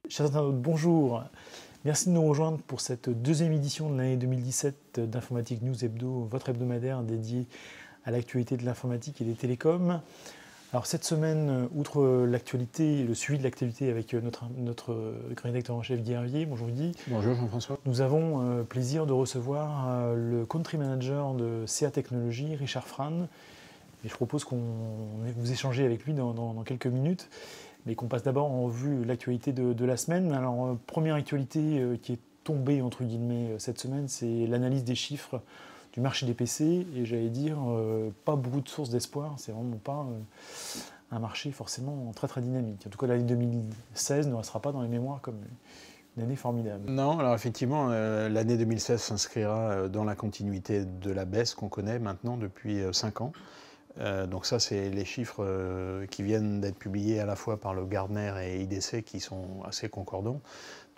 Chers internautes, bonjour. Merci de nous rejoindre pour cette deuxième édition de l'année 2017 d'Informatique News Hebdo, votre hebdomadaire dédié à l'actualité de l'informatique et des télécoms. Alors cette semaine, outre l'actualité, le suivi de l'actualité avec notre rédacteur en chef Guy Hervier, bonjour Guy. Bonjour Jean-François. Nous avons plaisir de recevoir le country manager de CA Technologies, Richard Frane. Et je propose qu'on vous échangez avec lui dans quelques minutes. Mais qu'on passe d'abord en revue l'actualité de la semaine. Alors, première actualité qui est tombée, entre guillemets, cette semaine, c'est l'analyse des chiffres du marché des PC. Et j'allais dire, pas beaucoup de sources d'espoir. C'est vraiment pas un marché forcément très très dynamique. En tout cas, l'année 2016 ne restera pas dans les mémoires comme une année formidable. Non, alors effectivement, l'année 2016 s'inscrira dans la continuité de la baisse qu'on connaît maintenant depuis 5 ans. Donc ça, c'est les chiffres qui viennent d'être publiés à la fois par le Gartner et IDC qui sont assez concordants.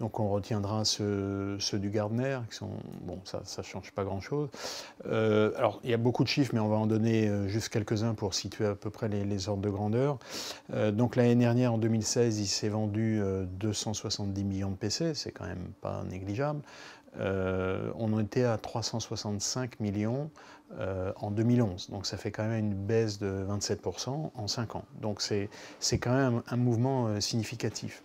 Donc on retiendra ceux du Gartner, qui sont, bon, ça ne change pas grand-chose. Alors il y a beaucoup de chiffres, mais on va en donner juste quelques-uns pour situer à peu près les ordres de grandeur. Donc l'année dernière, en 2016, il s'est vendu 270 millions de PC, c'est quand même pas négligeable. On en était à 365 millions en 2011. Donc ça fait quand même une baisse de 27% en 5 ans. Donc c'est quand même un mouvement significatif.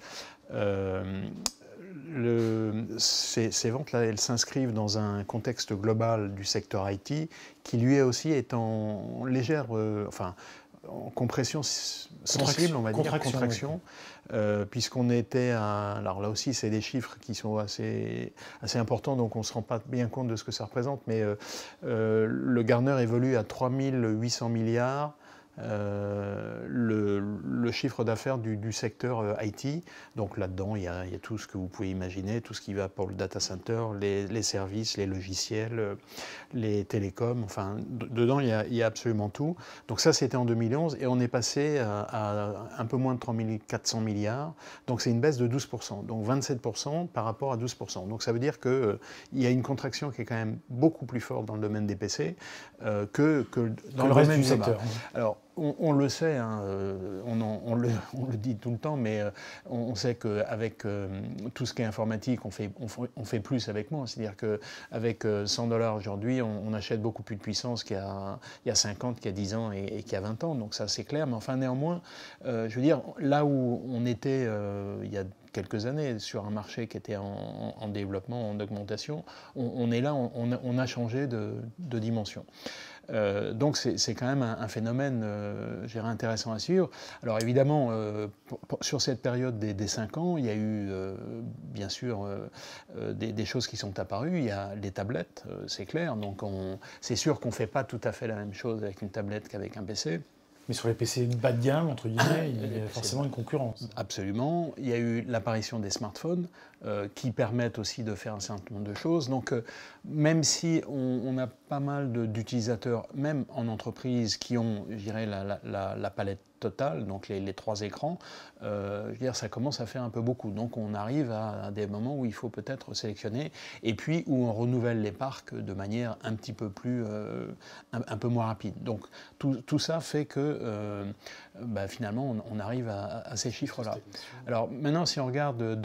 Ces ventes-là, elles s'inscrivent dans un contexte global du secteur IT qui lui aussi est en légère, en compression sensible, on va dire, contraction, puisqu'on était à... Alors là aussi, c'est des chiffres qui sont assez importants, donc on ne se rend pas bien compte de ce que ça représente, mais le Gartner évolue à 3800 milliards, le chiffre d'affaires du secteur IT. Donc là-dedans, il y a tout ce que vous pouvez imaginer, tout ce qui va pour le data center, les services, les logiciels, les télécoms, enfin, dedans, il y a absolument tout. Donc ça, c'était en 2011, et on est passé à un peu moins de 3400 milliards. Donc c'est une baisse de 12%, donc 27% par rapport à 12%. Donc ça veut dire qu'il y a une contraction qui est quand même beaucoup plus forte dans le domaine des PC que dans le reste du secteur. Alors, on le sait, hein, on le dit tout le temps, mais on sait qu'avec tout ce qui est informatique, on fait plus avec moins. C'est-à-dire qu'avec 100 $ aujourd'hui, on achète beaucoup plus de puissance qu'il y a 50, qu'il y a 10 ans et qu'il y a 20 ans. Donc ça, c'est clair. Mais enfin, néanmoins, je veux dire, là où on était il y a quelques années sur un marché qui était en développement, en augmentation, on est là, on a changé de dimension. Donc c'est quand même un phénomène intéressant à suivre. Alors évidemment, sur cette période des 5 ans, il y a eu bien sûr des choses qui sont apparues. Il y a les tablettes, c'est clair. Donc c'est sûr qu'on ne fait pas tout à fait la même chose avec une tablette qu'avec un PC. Mais sur les PC bas de gamme, entre guillemets, il y a forcément une concurrence. Absolument. Il y a eu l'apparition des smartphones qui permettent aussi de faire un certain nombre de choses. Donc, même si on a pas mal d'utilisateurs, même en entreprise, qui ont, je dirais, la palette totale, donc les 3 écrans, je veux dire, ça commence à faire un peu beaucoup. Donc, on arrive à des moments où il faut peut-être sélectionner, et puis où on renouvelle les parcs de manière un petit peu plus, un peu moins rapide. Donc, tout ça fait que finalement, on arrive à ces chiffres-là. Alors maintenant, si on regarde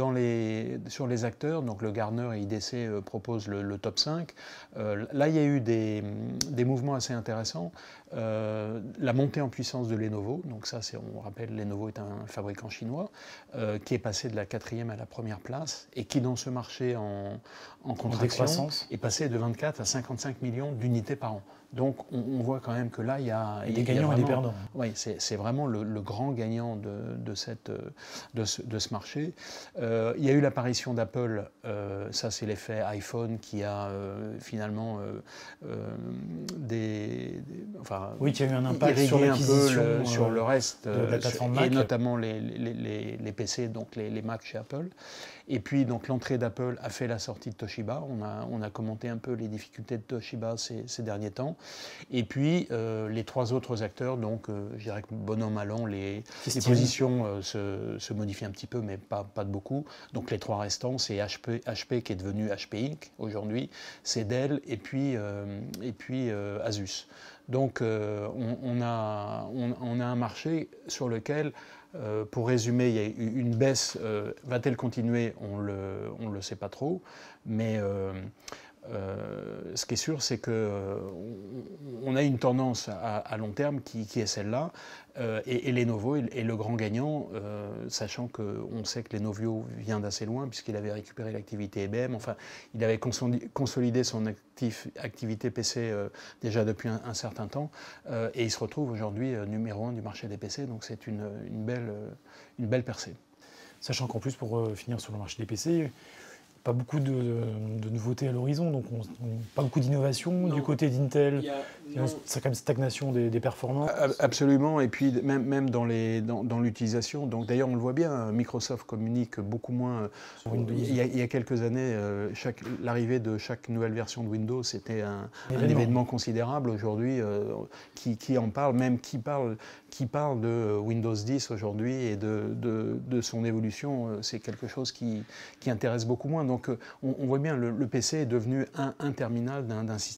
sur les acteurs, donc le Gartner et IDC proposent le top 5, là il y a eu des mouvements assez intéressants. La montée en puissance de Lenovo, donc ça, on rappelle, Lenovo est un fabricant chinois qui est passé de la 4e à la 1re place et qui, dans ce marché en contraction, est passé de 24 à 55 millions d'unités par an. Donc on voit quand même que là, il y a des gagnants et des perdants. Oui, c'est vraiment le grand gagnant de ce marché. Il y a eu l'apparition d'Apple, ça c'est l'effet iPhone qui a finalement oui, qui a eu un impact sur l'acquisition sur le reste, de la plateforme Mac. Et notamment les PC, donc les Mac chez Apple. Et puis donc l'entrée d'Apple a fait la sortie de Toshiba. On a commenté un peu les difficultés de Toshiba ces derniers temps. Et puis les 3 autres acteurs, donc je dirais que bon an mal an, les positions se modifient un petit peu, mais pas de beaucoup. Donc les 3 restants, c'est HP qui est devenu HP Inc. aujourd'hui, c'est Dell et puis Asus. Donc on a un marché sur lequel Pour résumer, il y a eu une baisse. Va-t-elle continuer? On ne le sait pas trop. Mais ce qui est sûr, c'est qu'on a une tendance à long terme qui est celle-là. Et Lenovo est le grand gagnant, sachant qu'on sait que Lenovo vient d'assez loin, puisqu'il avait récupéré l'activité IBM. Enfin, il avait consolidé son activité PC déjà depuis un certain temps. Et il se retrouve aujourd'hui numéro 1 du marché des PC. Donc c'est une belle percée. Sachant qu'en plus, pour finir sur le marché des PC, pas beaucoup de nouveautés à l'horizon, donc pas beaucoup d'innovation du côté d'Intel. Il y a quand même stagnation des performances. Absolument, et puis même dans l'utilisation. Donc d'ailleurs, on le voit bien, Microsoft communique beaucoup moins. Il y a quelques années, l'arrivée de chaque nouvelle version de Windows, c'était un événement considérable. Aujourd'hui, qui en parle, même qui parle de Windows 10 aujourd'hui et de son évolution, c'est quelque chose qui intéresse beaucoup moins. Donc on voit bien, le PC est devenu un terminal d'un système.